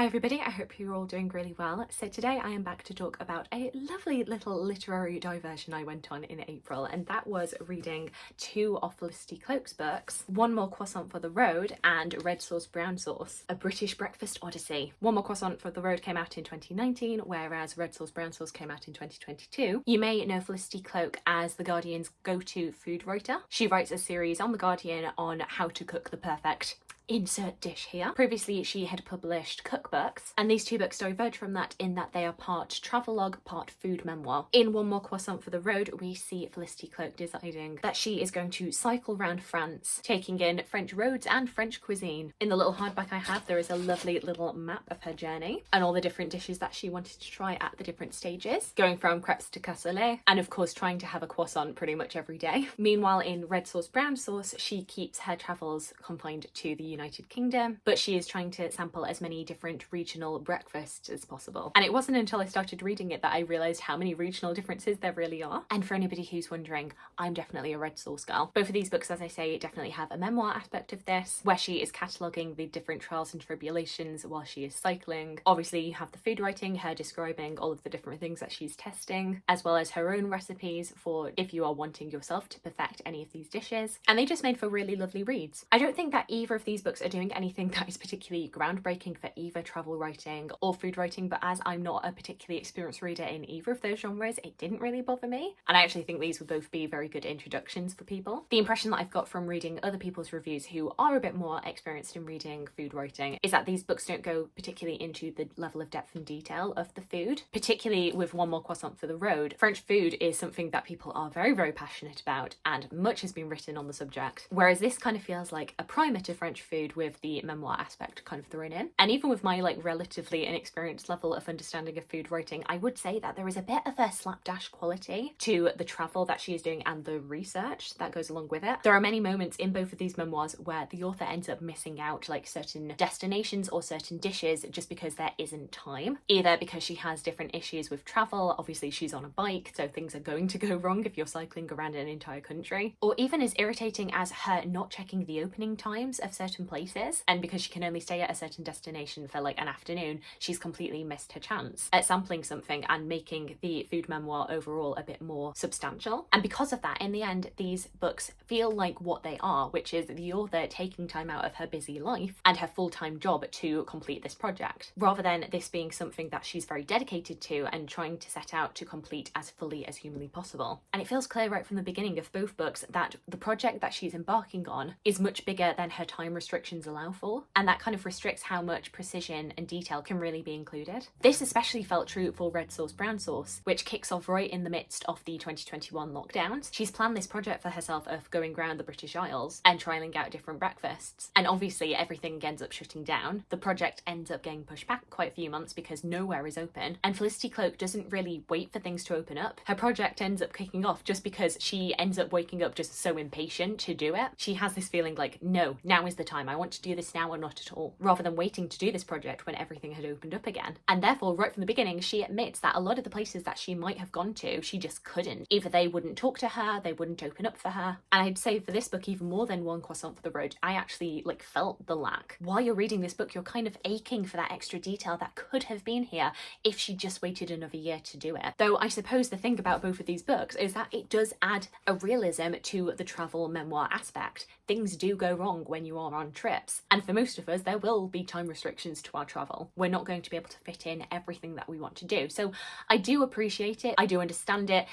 Hi everybody, I hope you're all doing really well. So today I am back to talk about a lovely little literary diversion I went on in April, and that was reading two of Felicity Cloake's books, One More Croissant for the Road and Red Sauce Brown Sauce, a British breakfast odyssey. One More Croissant for the Road came out in 2019, whereas Red Sauce Brown Sauce came out in 2022. You may know Felicity Cloake as The Guardian's go-to food writer. She writes a series on The Guardian on how to cook the perfect insert dish here. Previously, she had published cookbooks, and these two books diverge from that in that they are part travelogue, part food memoir. In One More Croissant for the Road, we see Felicity Cloake deciding that she is going to cycle around France, taking in French roads and French cuisine. In the little hardback I have, there is a lovely little map of her journey and all the different dishes that she wanted to try at the different stages, going from crepes to cassoulet, and of course trying to have a croissant pretty much every day. Meanwhile, in Red Sauce Brown Sauce, she keeps her travels confined to the United Kingdom, but she is trying to sample as many different regional breakfasts as possible. And it wasn't until I started reading it that I realised how many regional differences there really are. And for anybody who's wondering, I'm definitely a red sauce girl. Both of these books, as I say, definitely have a memoir aspect of this, where she is cataloguing the different trials and tribulations while she is cycling. Obviously, you have the food writing, her describing all of the different things that she's testing, as well as her own recipes for if you are wanting yourself to perfect any of these dishes. And they just made for really lovely reads. I don't think that either of these books are doing anything that is particularly groundbreaking for either travel writing or food writing, but as I'm not a particularly experienced reader in either of those genres, it didn't really bother me. And I actually think these would both be very good introductions for people. The impression that I've got from reading other people's reviews who are a bit more experienced in reading food writing is that these books don't go particularly into the level of depth and detail of the food, particularly with One More Croissant for the Road. French food is something that people are very, very passionate about, and much has been written on the subject, whereas this kind of feels like a primer to French food with the memoir aspect kind of thrown in. And even with my relatively inexperienced level of understanding of food writing, I would say that there is a bit of a slapdash quality to the travel that she is doing and the research that goes along with it. There are many moments in both of these memoirs where the author ends up missing out certain destinations or certain dishes just because there isn't time, either because she has different issues with travel. Obviously she's on a bike, so things are going to go wrong if you're cycling around an entire country, or even as irritating as her not checking the opening times of certain places, and because she can only stay at a certain destination for an afternoon, she's completely missed her chance at sampling something and making the food memoir overall a bit more substantial. And because of that, in the end, these books feel like what they are, which is the author taking time out of her busy life and her full-time job to complete this project, rather than this being something that she's very dedicated to and trying to set out to complete as fully as humanly possible. And it feels clear right from the beginning of both books that the project that she's embarking on is much bigger than her time restrictions allow for, and that kind of restricts how much precision and detail can really be included. This especially felt true for Red Sauce Brown Sauce, which kicks off right in the midst of the 2021 lockdowns. She's planned this project for herself of going around the British Isles and trialling out different breakfasts, and obviously everything ends up shutting down. The project ends up getting pushed back quite a few months because nowhere is open, and Felicity Cloake doesn't really wait for things to open up. Her project ends up kicking off just because she ends up waking up just so impatient to do it. She has this feeling like, no, now is the time, I want to do this now or not at all, rather than waiting to do this project when everything had opened up again. And therefore, right from the beginning, she admits that a lot of the places that she might have gone to, she just couldn't. Either they wouldn't talk to her, they wouldn't open up for her. And I'd say for this book, even more than One Croissant for the Road, I actually felt the lack. While you're reading this book, you're kind of aching for that extra detail that could have been here if she just waited another year to do it. Though I suppose the thing about both of these books is that it does add a realism to the travel memoir aspect. Things do go wrong when you are on trips, and for most of us there will be time restrictions to our travel. We're not going to be able to fit in everything that we want to do, so I do appreciate it, I do understand it.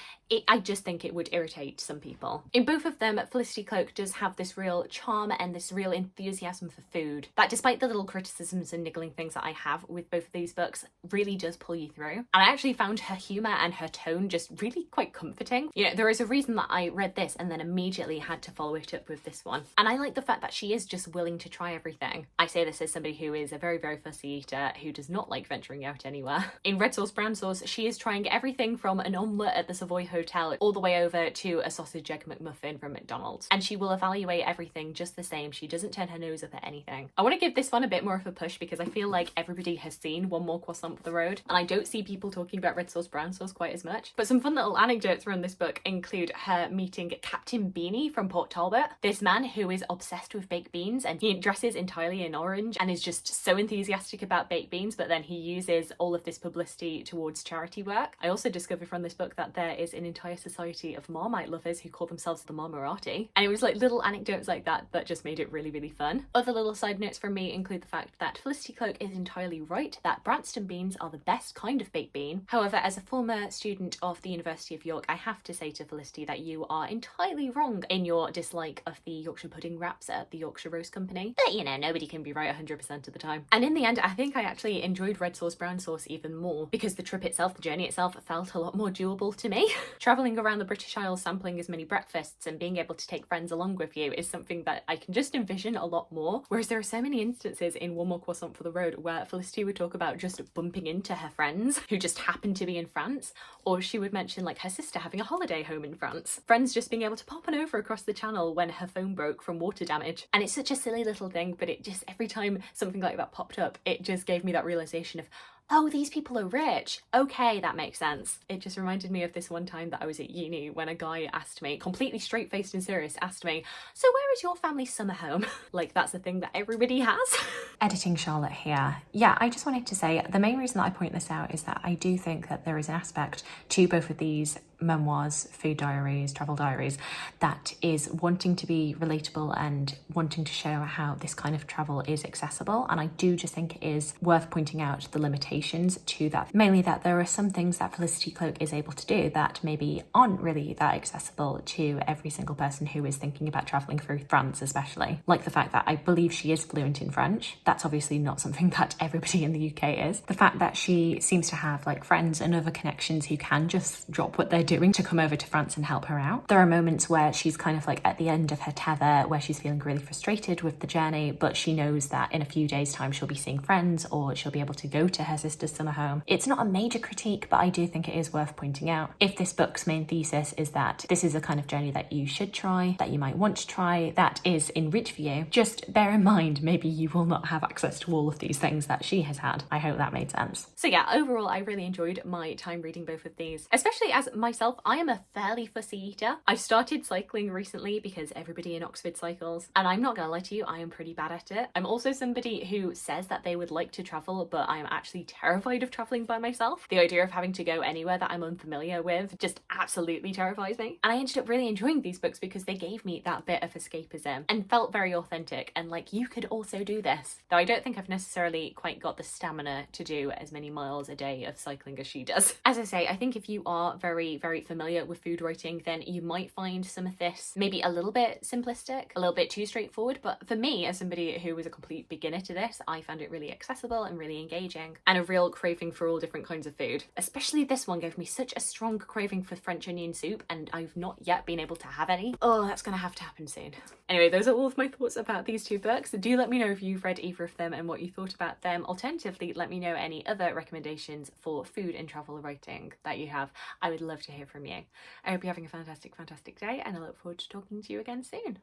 I just think it would irritate some people. In both of them, Felicity Cloake does have this real charm and this real enthusiasm for food that, despite the little criticisms and niggling things that I have with both of these books, really does pull you through. And I actually found her humour and her tone just really quite comforting. You know, there is a reason that I read this and then immediately had to follow it up with this one. And I like the fact that she is just willing to try everything. I say this as somebody who is a very, very fussy eater who does not like venturing out anywhere. In Red Sauce Brown Sauce, she is trying everything from an omelette at the Savoy Hotel all the way over to a sausage egg McMuffin from McDonald's. And she will evaluate everything just the same. She doesn't turn her nose up at anything. I want to give this one a bit more of a push because I feel like everybody has seen One More Croissant for the Road, and I don't see people talking about Red Sauce Brown Sauce quite as much. But some fun little anecdotes from this book include her meeting Captain Beanie from Port Talbot, this man who is obsessed with baked beans and he dresses entirely in orange and is just so enthusiastic about baked beans, but then he uses all of this publicity towards charity work. I also discovered from this book that there is an entire society of Marmite lovers who call themselves the Marmarati, and it was like little anecdotes like that that just made it really, really fun. Other little side notes from me include the fact that Felicity Cloake is entirely right that Branston beans are the best kind of baked bean. However, as a former student of the University of York, I have to say to Felicity that you are entirely wrong in your dislike of the Yorkshire pudding wraps at the Yorkshire Roast Company. But you know, nobody can be right 100% of the time. And in the end, I think I actually enjoyed red sauce brown sauce even more because the trip itself, the journey itself, felt a lot more doable to me. Travelling around the British Isles sampling as many breakfasts and being able to take friends along with you is something that I can just envision a lot more. Whereas there are so many instances in One More Croissant for the Road where Felicity would talk about just bumping into her friends who just happened to be in France, or she would mention like her sister having a holiday home in France, friends just being able to pop on over across the channel when her phone broke from water damage. And it's such a silly little thing, but it just, every time something like that popped up, it just gave me that realization of, oh, these people are rich. Okay, that makes sense. It just reminded me of this one time that I was at uni when a guy asked me, completely straight-faced and serious, asked me, so where is your family's summer home? Like that's a thing that everybody has. Editing Charlotte here. Yeah, I just wanted to say the main reason that I point this out is that I do think that there is an aspect to both of these memoirs, food diaries, travel diaries, that is wanting to be relatable and wanting to show how this kind of travel is accessible. And I do just think it is worth pointing out the limitations to that. Mainly that there are some things that Felicity Cloake is able to do that maybe aren't really that accessible to every single person who is thinking about traveling through France, especially. Like the fact that I believe she is fluent in French. That's obviously not something that everybody in the UK is. The fact that she seems to have like friends and other connections who can just drop what they're doing to come over to France and help her out. There are moments where she's kind of like at the end of her tether where she's feeling really frustrated with the journey, but she knows that in a few days' time she'll be seeing friends or she'll be able to go to her sister's summer home. It's not a major critique, but I do think it is worth pointing out. If this book's main thesis is that this is a kind of journey that you should try, that you might want to try, that is in reach for you, just bear in mind maybe you will not have access to all of these things that she has had. I hope that made sense. So yeah, overall I really enjoyed my time reading both of these, especially as myself, I am a fairly fussy eater. I've started cycling recently because everybody in Oxford cycles, and I'm not gonna lie to you, I am pretty bad at it. I'm also somebody who says that they would like to travel, but I am actually terrified of traveling by myself. The idea of having to go anywhere that I'm unfamiliar with just absolutely terrifies me. And I ended up really enjoying these books because they gave me that bit of escapism and felt very authentic and like you could also do this. Though I don't think I've necessarily quite got the stamina to do as many miles a day of cycling as she does. As I say, I think if you are very, very familiar with food writing, then you might find some of this maybe a little bit simplistic, a little bit too straightforward. But for me, as somebody who was a complete beginner to this, I found it really accessible and really engaging and a real craving for all different kinds of food. Especially this one gave me such a strong craving for French onion soup, and I've not yet been able to have any. Oh, that's gonna have to happen soon. Anyway, those are all of my thoughts about these two books. Do let me know if you've read either of them and what you thought about them. Alternatively, let me know any other recommendations for food and travel writing that you have. I would love to hear from you. I hope you're having a fantastic, fantastic day, and I look forward to talking to you again soon.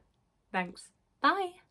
Thanks. Bye.